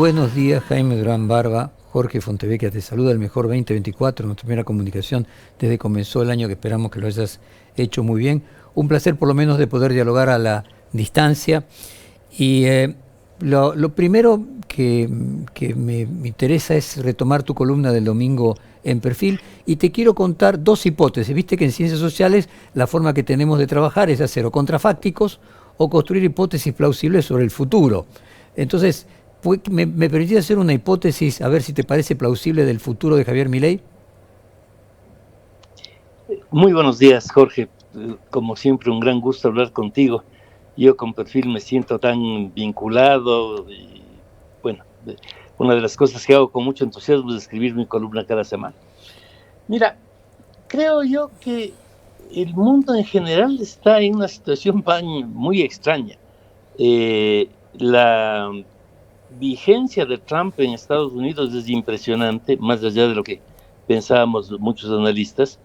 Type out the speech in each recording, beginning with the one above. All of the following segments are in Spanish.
Buenos días, Jaime Durán Barba. Jorge Fontevecchia te saluda, el mejor 2024, nuestra primera comunicación desde que comenzó el año, que esperamos que lo hayas hecho muy bien. Un placer por lo menos de poder dialogar a la distancia. Y lo primero que me interesa es retomar tu columna del domingo en Perfil, y te quiero contar dos hipótesis. Viste que en ciencias sociales la forma que tenemos de trabajar es hacer o contrafácticos o construir hipótesis plausibles sobre el futuro. Entonces, ¿me permitís hacer una hipótesis, a ver si te parece plausible, del futuro de Javier Milei? Muy buenos días, Jorge. Como siempre, un gran gusto hablar contigo. Yo con Perfil me siento tan vinculado y, bueno, una de las cosas que hago con mucho entusiasmo es escribir mi columna cada semana. Mira, creo yo que el mundo en general está en una situación muy extraña. La vigencia de Trump en Estados Unidos es impresionante, más allá de lo que pensábamos muchos analistas,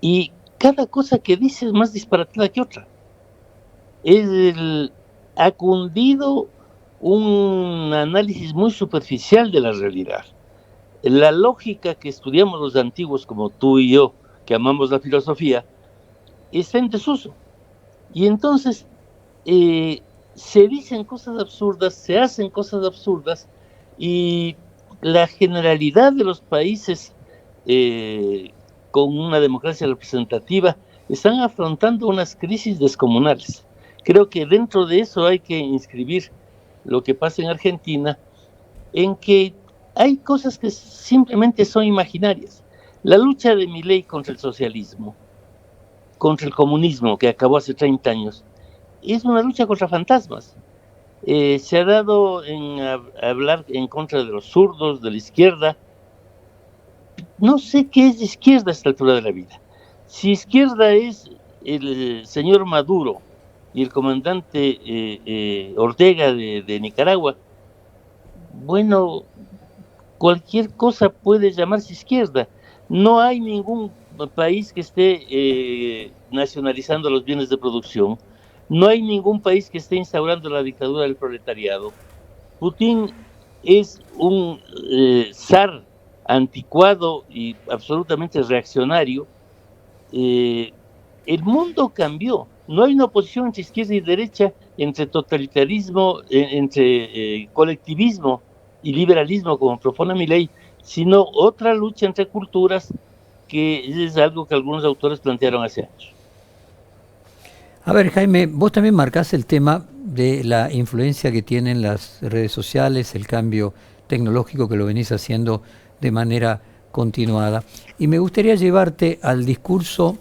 y cada cosa que dice es más disparatada que otra. Ha cundido un análisis muy superficial de la realidad. La lógica que estudiamos los antiguos, como tú y yo, que amamos la filosofía, está en desuso. Y entonces se dicen cosas absurdas, se hacen cosas absurdas, y la generalidad de los países con una democracia representativa están afrontando unas crisis descomunales. Creo que dentro de eso hay que inscribir lo que pasa en Argentina, en que hay cosas que simplemente son imaginarias. La lucha de Milei contra el socialismo, contra el comunismo, que acabó hace 30 años, es una lucha contra fantasmas. Se ha dado en hablar en contra de los zurdos, de la izquierda. No sé qué es izquierda a esta altura de la vida. Si izquierda es el señor Maduro y el comandante Ortega de Nicaragua, bueno, cualquier cosa puede llamarse izquierda. No hay ningún país que esté nacionalizando los bienes de producción. No hay ningún país que esté instaurando la dictadura del proletariado. Putin es un zar anticuado y absolutamente reaccionario. El mundo cambió. No hay una oposición entre izquierda y derecha, entre totalitarismo, entre colectivismo y liberalismo, como propone Milei, sino otra lucha entre culturas, que es algo que algunos autores plantearon hace años. A ver, Jaime, vos también marcás el tema de la influencia que tienen las redes sociales, el cambio tecnológico que lo venís haciendo de manera continuada. Y me gustaría llevarte al discurso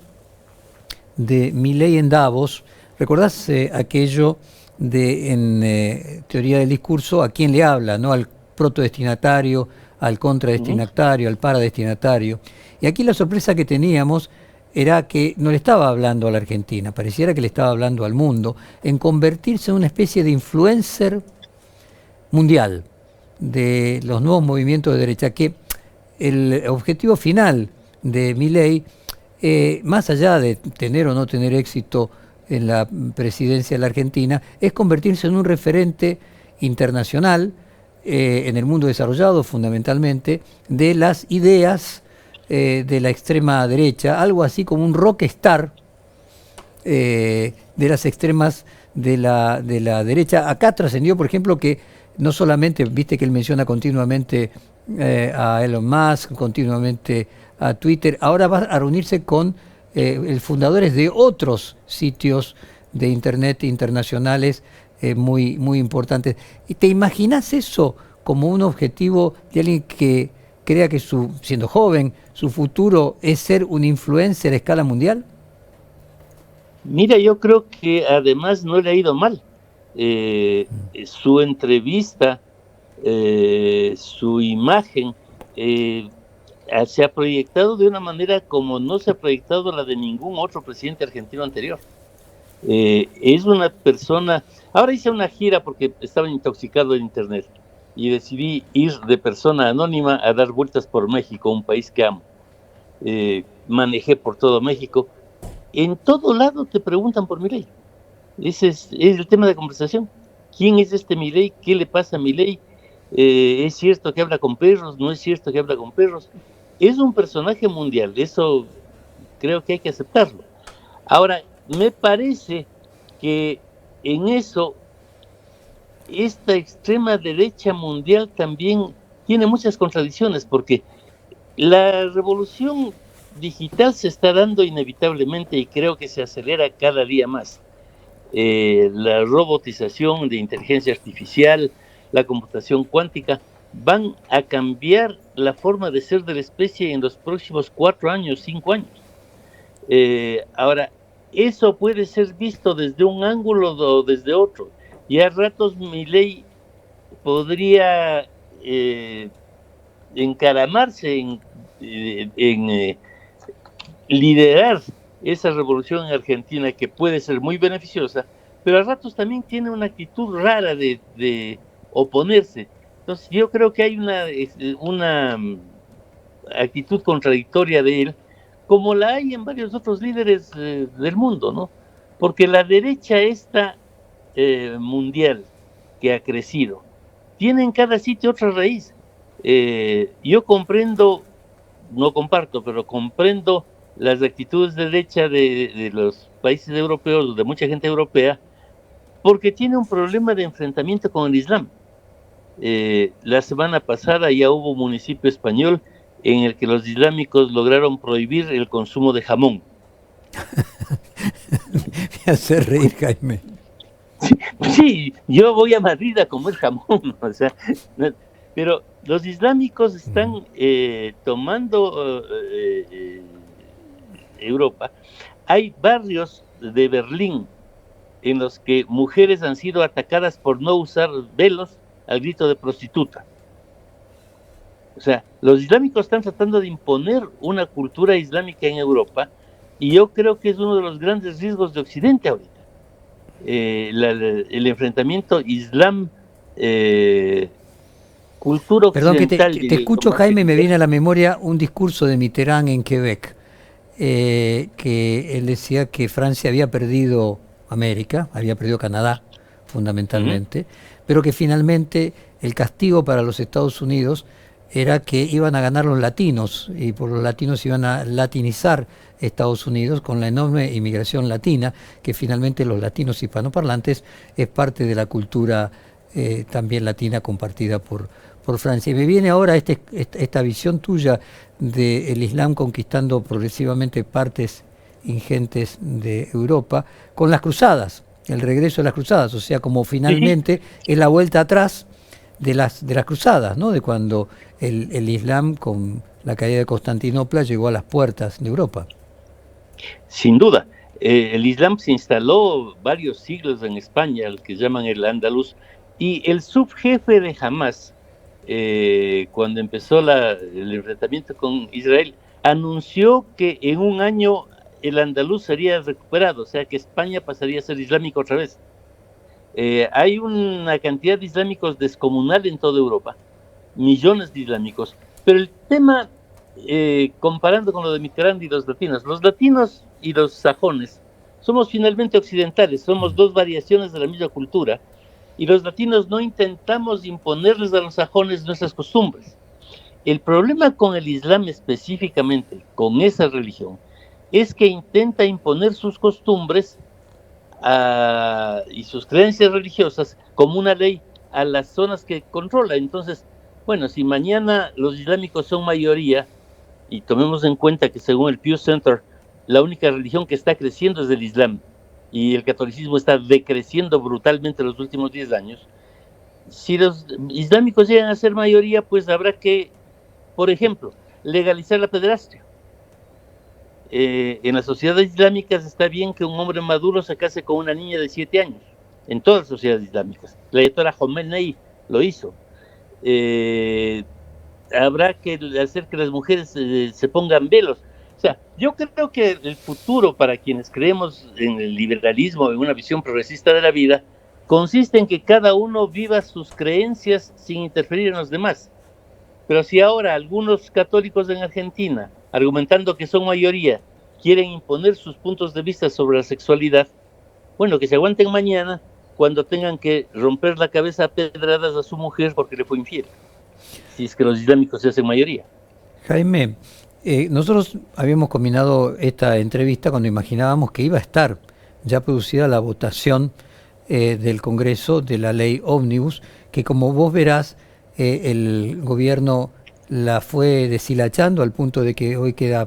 de Milei en Davos. ¿Recordás aquello de, en teoría del discurso, a quién le habla, ¿no? Al protodestinatario, al contradestinatario, al paradestinatario? Y aquí la sorpresa que teníamos era que no le estaba hablando a la Argentina, pareciera que le estaba hablando al mundo, en convertirse en una especie de influencer mundial de los nuevos movimientos de derecha, que el objetivo final de Milei, más allá de tener o no tener éxito en la presidencia de la Argentina, es convertirse en un referente internacional en el mundo desarrollado, fundamentalmente, de las ideas de la extrema derecha, algo así como un rockstar de las extremas de la derecha. Acá trascendió, por ejemplo, que no solamente, viste que él menciona continuamente a Elon Musk, continuamente a Twitter, ahora va a reunirse con fundadores de otros sitios de internet internacionales muy, muy importantes. ¿Y te imaginas eso como un objetivo de alguien que crea que siendo joven, su futuro es ser un influencer a escala mundial? Mira, yo creo que además no le ha ido mal. Su entrevista, su imagen, se ha proyectado de una manera como no se ha proyectado la de ningún otro presidente argentino anterior. Es una persona. Ahora hice una gira porque estaba intoxicado en internet y decidí ir de persona anónima a dar vueltas por México, un país que amo. Manejé por todo México. En todo lado te preguntan por Milei. Ese es el tema de conversación. ¿Quién es este Milei? ¿Qué le pasa a Milei? es cierto que habla con perros, no es cierto que habla con perros. Es un personaje mundial, eso creo que hay que aceptarlo. Ahora, me parece que en eso esta extrema derecha mundial también tiene muchas contradicciones, porque la revolución digital se está dando inevitablemente y creo que se acelera cada día más. La robotización de inteligencia artificial, la computación cuántica, van a cambiar la forma de ser de la especie en los próximos 4 años, 5 años. Ahora, eso puede ser visto desde un ángulo o desde otro. Y a ratos Milei podría encaramarse en liderar esa revolución en Argentina, que puede ser muy beneficiosa, pero a ratos también tiene una actitud rara de oponerse. Entonces yo creo que hay una actitud contradictoria de él, como la hay en varios otros líderes del mundo, ¿no? Porque la derecha esta mundial que ha crecido tiene en cada sitio otra raíz. Yo comprendo, no comparto, pero comprendo las actitudes de derecha de los países europeos, de mucha gente europea, porque tiene un problema de enfrentamiento con el Islam. La semana pasada ya hubo un municipio español en el que los islámicos lograron prohibir el consumo de jamón. Me hace reír, Jaime. Sí, yo voy a Madrid a comer jamón, o sea, pero los islámicos están tomando Europa. Hay barrios de Berlín en los que mujeres han sido atacadas por no usar velos al grito de prostituta. O sea, los islámicos están tratando de imponer una cultura islámica en Europa, y yo creo que es uno de los grandes riesgos de Occidente ahorita. El enfrentamiento Islam, cultura Perdón que occidental. te escucho, Jaime, y me viene a la memoria un discurso de Mitterrand en Quebec, que él decía que Francia había perdido América, había perdido Canadá fundamentalmente, pero que finalmente el castigo para los Estados Unidos era que iban a ganar los latinos, y por los latinos iban a latinizar Estados Unidos con la enorme inmigración latina, que finalmente los latinos hispanoparlantes es parte de la cultura también latina compartida por Francia. Y me viene ahora esta visión tuya del Islam conquistando progresivamente partes ingentes de Europa con las cruzadas, el regreso de las cruzadas, o sea, como finalmente es la vuelta atrás de las cruzadas, ¿no? De cuando el Islam, con la caída de Constantinopla, llegó a las puertas de Europa. Sin duda, el Islam se instaló varios siglos en España, el que llaman el Andaluz, y el subjefe de Hamas, cuando empezó el enfrentamiento con Israel, anunció que en un año el Andaluz sería recuperado, o sea que España pasaría a ser islámica otra vez. Hay una cantidad de islámicos descomunal en toda Europa, millones de islámicos, pero el tema, comparando con lo de Mitterrand y los latinos y los sajones somos finalmente occidentales, somos dos variaciones de la misma cultura, y los latinos no intentamos imponerles a los sajones nuestras costumbres. El problema con el Islam específicamente, con esa religión, es que intenta imponer sus costumbres y sus creencias religiosas como una ley a las zonas que controla. Entonces, bueno, si mañana los islámicos son mayoría, y tomemos en cuenta que según el Pew Center, la única religión que está creciendo es el Islam, y el catolicismo está decreciendo brutalmente en los últimos 10 años, si los islámicos llegan a ser mayoría, pues habrá que, por ejemplo, legalizar la pederastia. En las sociedades islámicas está bien que un hombre maduro se case con una niña de 7 años, en todas las sociedades islámicas. La ayatollah Khomeini lo hizo. Habrá que hacer que las mujeres se pongan velos. O sea, yo creo que el futuro para quienes creemos en el liberalismo, en una visión progresista de la vida, consiste en que cada uno viva sus creencias sin interferir en los demás. Pero si ahora algunos católicos en Argentina, argumentando que son mayoría, quieren imponer sus puntos de vista sobre la sexualidad, bueno, que se aguanten mañana cuando tengan que romper la cabeza a pedradas a su mujer porque le fue infiel, si es que los islámicos se hacen mayoría. Jaime, nosotros habíamos combinado esta entrevista cuando imaginábamos que iba a estar ya producida la votación del Congreso de la ley Ómnibus, que como vos verás, el gobierno la fue deshilachando al punto de que hoy queda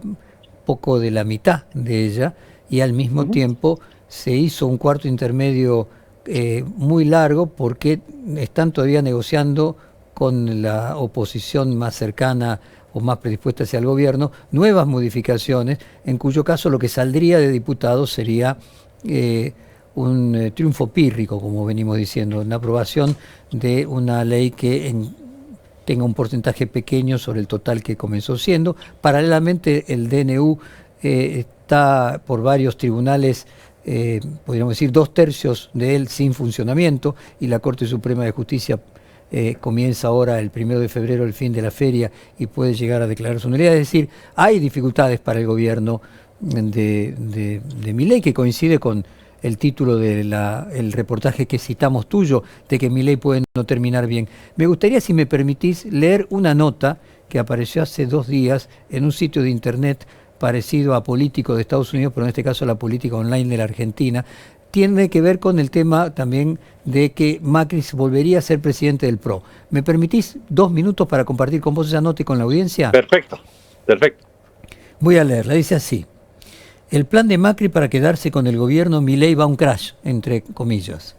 poco de la mitad de ella, y al mismo tiempo se hizo un cuarto intermedio muy largo porque están todavía negociando con la oposición más cercana o más predispuesta hacia el gobierno nuevas modificaciones, en cuyo caso lo que saldría de diputados sería un triunfo pírrico, como venimos diciendo, una aprobación de una ley que tenga un porcentaje pequeño sobre el total que comenzó siendo. Paralelamente, el DNU está por varios tribunales, podríamos decir 2/3 de él sin funcionamiento, y la Corte Suprema de Justicia comienza ahora el 1 de febrero el fin de la feria y puede llegar a declarar su nulidad. Es decir, hay dificultades para el gobierno de Milei, que coincide con el título del reportaje que citamos tuyo, de que Milei puede no terminar bien. Me gustaría, si me permitís, leer una nota que apareció hace 2 días en un sitio de internet parecido a Político de Estados Unidos, pero en este caso la Política Online de la Argentina. Tiene que ver con el tema también de que Macri volvería a ser presidente del PRO. ¿Me permitís 2 minutos para compartir con vos esa nota y con la audiencia? Perfecto, perfecto. Voy a leerla, dice así: el plan de Macri para quedarse con el gobierno, Milei va a un crash, entre comillas.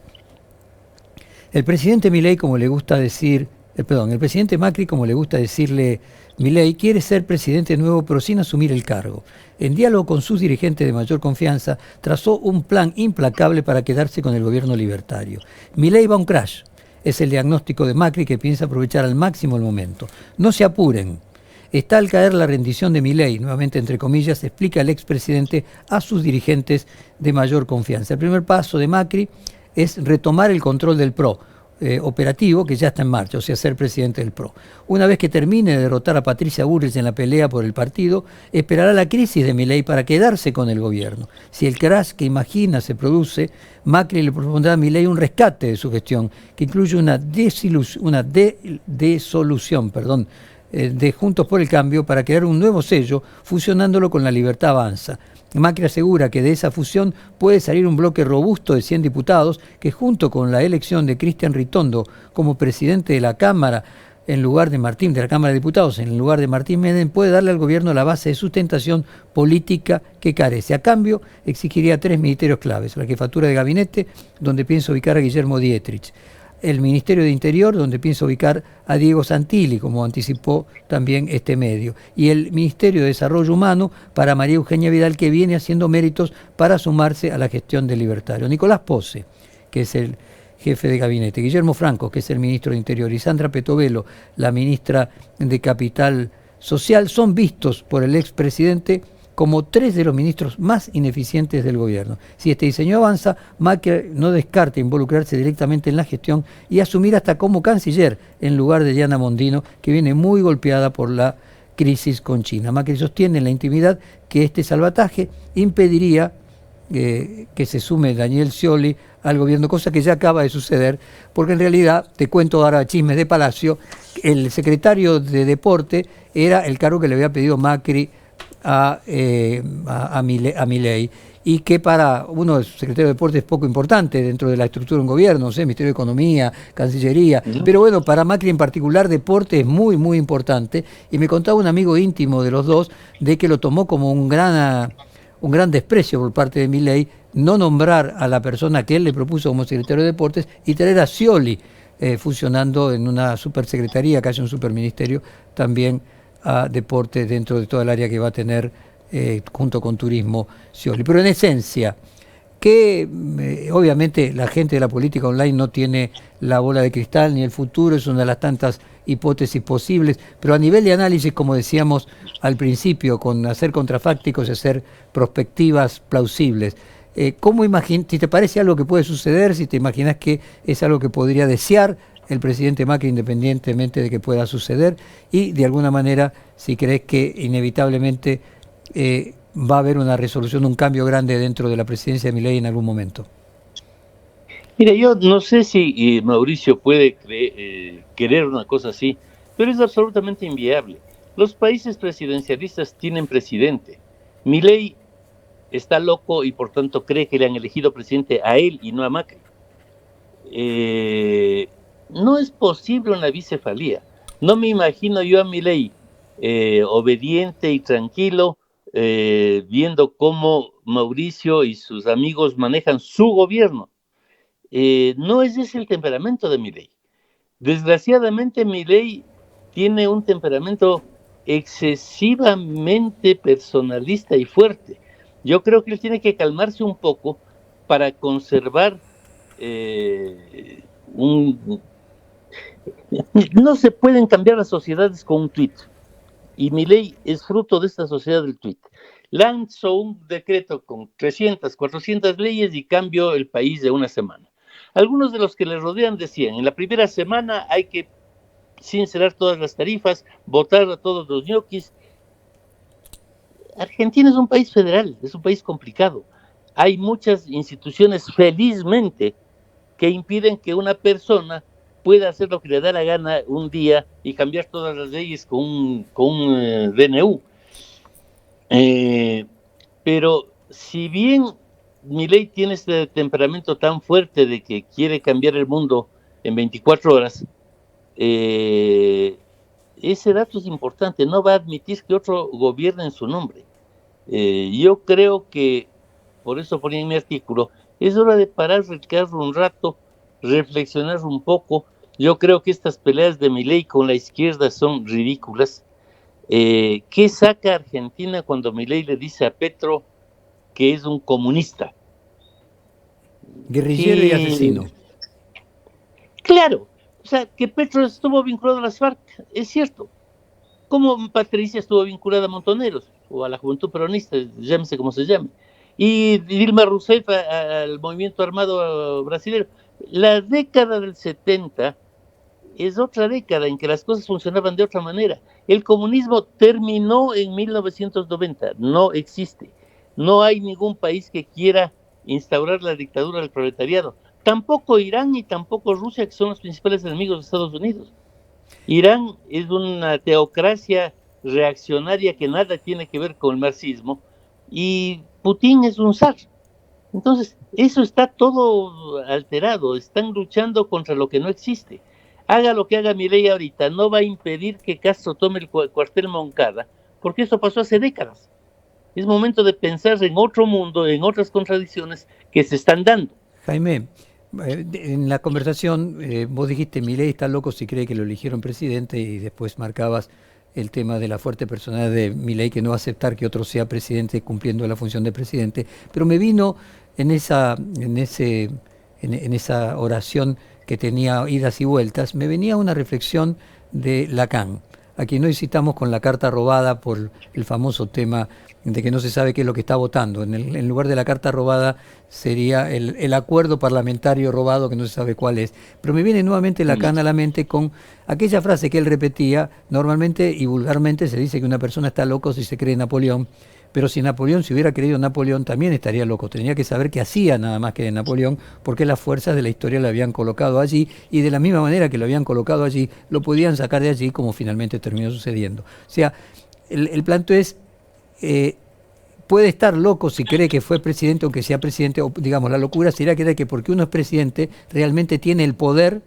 El presidente Milei, como le gusta decir, el presidente Macri, como le gusta decirle Milei, quiere ser presidente nuevo pero sin asumir el cargo. En diálogo con sus dirigentes de mayor confianza, trazó un plan implacable para quedarse con el gobierno libertario. Milei va a un crash. Es el diagnóstico de Macri, que piensa aprovechar al máximo el momento. No se apuren. Está al caer la rendición de Milei, nuevamente entre comillas, explica el expresidente a sus dirigentes de mayor confianza. El primer paso de Macri es retomar el control del PRO, operativo, que ya está en marcha, o sea, ser presidente del PRO. Una vez que termine de derrotar a Patricia Bullrich en la pelea por el partido, esperará la crisis de Milei para quedarse con el gobierno. Si el crash que imagina se produce, Macri le propondrá a Milei un rescate de su gestión, que incluye una desolución de Juntos por el Cambio para crear un nuevo sello, fusionándolo con La Libertad Avanza. Macri asegura que de esa fusión puede salir un bloque robusto de 100 diputados que, junto con la elección de Cristian Ritondo como presidente de la Cámara en lugar de la Cámara de Diputados en lugar de Martín Menem, puede darle al gobierno la base de sustentación política que carece. A cambio, exigiría 3 ministerios claves: la jefatura de gabinete, donde piensa ubicar a Guillermo Dietrich; el Ministerio de Interior, donde piensa ubicar a Diego Santilli, como anticipó también este medio; y el Ministerio de Desarrollo Humano para María Eugenia Vidal, que viene haciendo méritos para sumarse a la gestión del libertario. Nicolás Posse, que es el jefe de gabinete; Guillermo Franco, que es el ministro de Interior; y Sandra Petovelo, la ministra de Capital Social, son vistos por el expresidente como 3 de los ministros más ineficientes del gobierno. Si este diseño avanza, Macri no descarta involucrarse directamente en la gestión y asumir hasta como canciller en lugar de Diana Mondino, que viene muy golpeada por la crisis con China. Macri sostiene en la intimidad que este salvataje impediría que se sume Daniel Scioli al gobierno, cosa que ya acaba de suceder, porque en realidad, te cuento ahora chismes de Palacio, el secretario de Deporte era el cargo que le había pedido Macri a Milei, y que para uno, el secretario de Deportes, es poco importante dentro de la estructura de un gobierno, no sé, Ministerio de Economía, Cancillería, pero bueno, para Macri en particular, Deporte es muy, muy importante, y me contaba un amigo íntimo de los dos de que lo tomó como un gran desprecio por parte de Milei no nombrar a la persona que él le propuso como secretario de Deportes y traer a Scioli, fusionando en una supersecretaría, casi un superministerio, también a deporte dentro de toda el área que va a tener junto con turismo Scioli. Pero en esencia, que obviamente la gente de la política online no tiene la bola de cristal ni el futuro, es una de las tantas hipótesis posibles, pero a nivel de análisis, como decíamos al principio, con hacer contrafácticos y hacer prospectivas plausibles, si te parece algo que puede suceder, si te imaginas que es algo que podría desear el presidente Macri independientemente de que pueda suceder, y de alguna manera si crees que inevitablemente va a haber una resolución, un cambio grande dentro de la presidencia de Milei en algún momento. Mira, yo no sé si Mauricio puede querer una cosa así, pero es absolutamente inviable. Los países presidencialistas tienen presidente. Milei está loco y por tanto cree que le han elegido presidente a él y no a Macri. Eh, no es posible una bicefalía. No me imagino yo a Milei obediente y tranquilo, viendo cómo Mauricio y sus amigos manejan su gobierno. No es ese el temperamento de Milei. Desgraciadamente, Milei tiene un temperamento excesivamente personalista y fuerte. Yo creo que él tiene que calmarse un poco para conservar un... No se pueden cambiar las sociedades con un tuit. Y Milei es fruto de esta sociedad del tuit. Lanzó un decreto con 300, 400 leyes y cambió el país de una semana. Algunos de los que le rodean decían, en la primera semana hay que sincerar todas las tarifas, votar a todos los ñoquis. Argentina es un país federal, es un país complicado. Hay muchas instituciones, felizmente, que impiden que una persona pueda hacer lo que le da la gana un día y cambiar todas las leyes con un DNU. Pero si bien Milei tiene este temperamento tan fuerte de que quiere cambiar el mundo en 24 horas, eh, ese dato es importante, no va a admitir que otro gobierne en su nombre. Yo creo que, por eso ponía en mi artículo, es hora de parar el carro un rato, reflexionar un poco. Yo creo que estas peleas de Milei con la izquierda son ridículas. ¿Qué saca Argentina cuando Milei le dice a Petro que es un comunista? Guerrillero y Que, asesino. claro, o sea, que Petro estuvo vinculado a las FARC, es cierto. Como Patricia estuvo vinculada a Montoneros o a la Juventud Peronista, llámese como se llame. Y Dilma Rousseff al movimiento armado brasileño. La década del 70 es otra década en que las cosas funcionaban de otra manera. El comunismo terminó en 1990, no existe. No hay ningún país que quiera instaurar la dictadura del proletariado. Tampoco Irán ni tampoco Rusia, que son los principales enemigos de Estados Unidos. Irán es una teocracia reaccionaria que nada tiene que ver con el marxismo y Putin es un zar. Entonces, eso está todo alterado, están luchando contra lo que no existe. Haga lo que haga Milei ahorita, no va a impedir que Castro tome el cuartel Moncada, porque eso pasó hace décadas. Es momento de pensar en otro mundo, en otras contradicciones que se están dando. Jaime, en la conversación vos dijiste, Milei está loco si cree que lo eligieron presidente y después marcabas el tema de la fuerte personalidad de Milei que no va a aceptar que otro sea presidente cumpliendo la función de presidente, pero me vino en esa oración que tenía idas y vueltas, me venía una reflexión de Lacan, a quien hoy citamos con la carta robada por el famoso tema de que no se sabe qué es lo que está votando. En lugar de la carta robada sería el acuerdo parlamentario robado que no se sabe cuál es. Pero me viene nuevamente Lacan a la mente con aquella frase que él repetía, normalmente y vulgarmente se dice que una persona está loco si se cree Napoleón, pero si Napoleón se hubiera creído Napoleón también estaría loco. Tenía que saber qué hacía nada más que de Napoleón, porque las fuerzas de la historia lo habían colocado allí y de la misma manera que lo habían colocado allí, lo podían sacar de allí como finalmente terminó sucediendo. O sea, el planteo es, puede estar loco si cree que fue presidente, aunque sea presidente, o digamos, la locura sería creer que porque uno es presidente realmente tiene el poder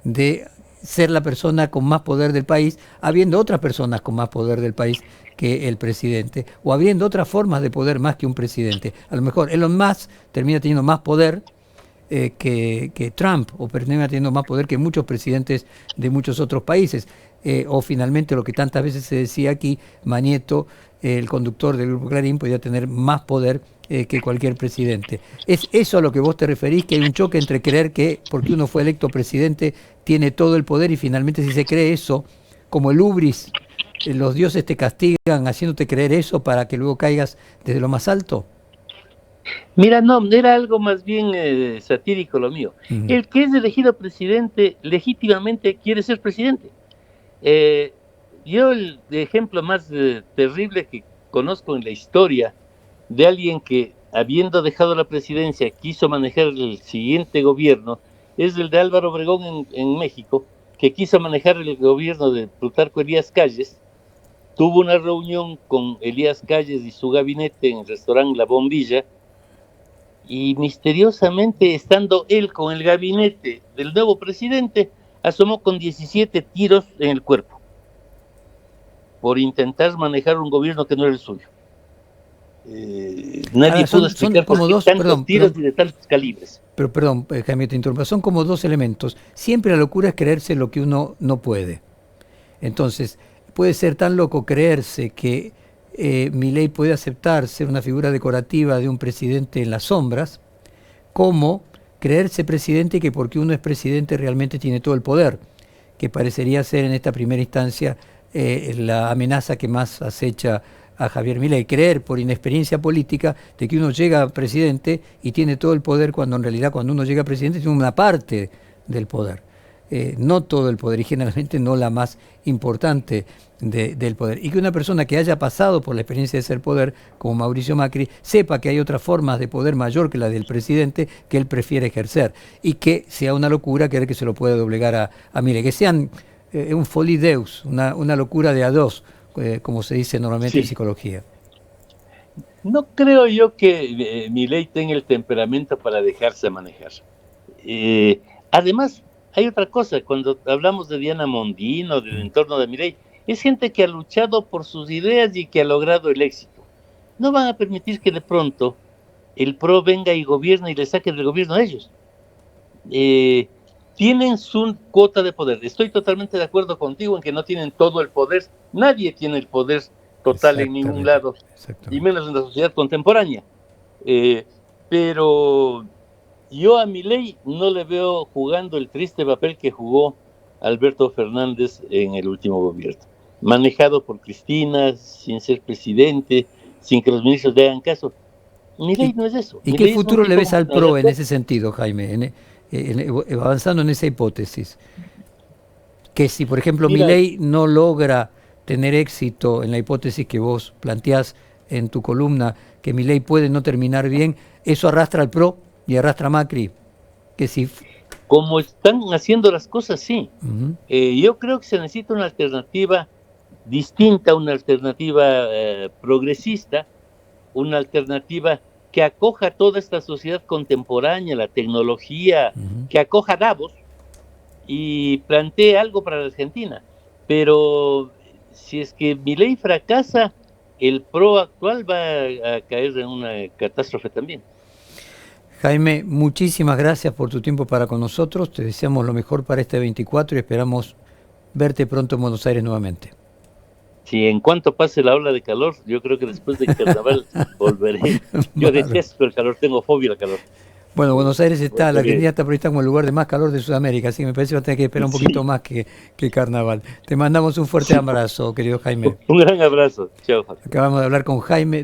de ser la persona con más poder del país, habiendo otras personas con más poder del país que el presidente, o habiendo otras formas de poder más que un presidente. A lo mejor Elon Musk termina teniendo más poder que Trump, o termina teniendo más poder que muchos presidentes de muchos otros países. O finalmente lo que tantas veces se decía aquí, Manieto, el conductor del Grupo Clarín, podía tener más poder que cualquier presidente. ¿Es eso a lo que vos te referís, que hay un choque entre creer que porque uno fue electo presidente tiene todo el poder y finalmente si se cree eso, como el ubris, los dioses te castigan haciéndote creer eso para que luego caigas desde lo más alto? Mira, no, era algo más bien satírico lo mío. Mm. El que es elegido presidente legítimamente quiere ser presidente. Eh, yo el ejemplo más terrible que conozco en la historia de alguien que habiendo dejado la presidencia, quiso manejar el siguiente gobierno, es el de Álvaro Obregón en México, que quiso manejar el gobierno de Plutarco Elías Calles. Tuvo una reunión con Elías Calles y su gabinete en el restaurante La Bombilla, y misteriosamente, estando él con el gabinete del nuevo presidente, asomó con 17 tiros en el cuerpo por intentar manejar un gobierno que no era el suyo. Nadie pudo explicar por qué tantos tiros y de tantos calibres. Pero perdón, Jaime, te interrumpo. Son como dos elementos. Siempre la locura es creerse lo que uno no puede. Entonces, puede ser tan loco creerse que Milei puede aceptar ser una figura decorativa de un presidente en las sombras, como creerse presidente que porque uno es presidente realmente tiene todo el poder, que parecería ser en esta primera instancia la amenaza que más acecha a Javier Milei. Creer por inexperiencia política de que uno llega a presidente y tiene todo el poder, cuando en realidad cuando uno llega a presidente tiene una parte del poder. No todo el poder, y generalmente no la más importante del poder. Y que una persona que haya pasado por la experiencia de ser poder, como Mauricio Macri, sepa que hay otras formas de poder mayor que la del presidente que él prefiere ejercer. Y que sea una locura creer que se lo puede doblegar a Milei. Que sean un folie deus, una locura de a dos, como se dice normalmente en psicología. No creo yo que Milei tenga el temperamento para dejarse manejar. Además, hay otra cosa, cuando hablamos de Diana Mondino, del entorno de Milei, es gente que ha luchado por sus ideas y que ha logrado el éxito. No van a permitir que de pronto el PRO venga y gobierne y le saque del gobierno a ellos. Tienen su cuota de poder. Estoy totalmente de acuerdo contigo en que no tienen todo el poder. Nadie tiene el poder total en ningún lado, y menos en la sociedad contemporánea. Pero yo a Milei no le veo jugando el triste papel que jugó Alberto Fernández en el último gobierno. Manejado por Cristina, sin ser presidente, sin que los ministros le hagan caso. Milei no es eso. ¿Y Milei qué futuro le ves al PRO en ese sentido, Jaime? Avanzando en esa hipótesis. Que si, por ejemplo, Milei no logra tener éxito en la hipótesis que vos planteás en tu columna, que Milei puede no terminar bien, ¿eso arrastra al PRO y arrastra a Macri? Que si... Como están haciendo las cosas, sí. Yo creo que se necesita una alternativa distinta, una alternativa progresista, una alternativa que acoja toda esta sociedad contemporánea, la tecnología, que acoja a Davos y plantee algo para la Argentina. Pero si es que Milei fracasa, el PRO actual va a caer en una catástrofe también. Jaime, muchísimas gracias por tu tiempo para con nosotros. Te deseamos lo mejor para este 24 y esperamos verte pronto en Buenos Aires nuevamente. Sí, en cuanto pase la ola de calor, yo creo que después del carnaval volveré. Yo detesto el calor, tengo fobia al calor. Bueno, Buenos Aires está, la Argentina está prevista como el lugar de más calor de Sudamérica, así que me parece que va a tener que esperar un poquito más que carnaval. Te mandamos un fuerte abrazo, querido Jaime. Un gran abrazo. Chao. Acabamos de hablar con Jaime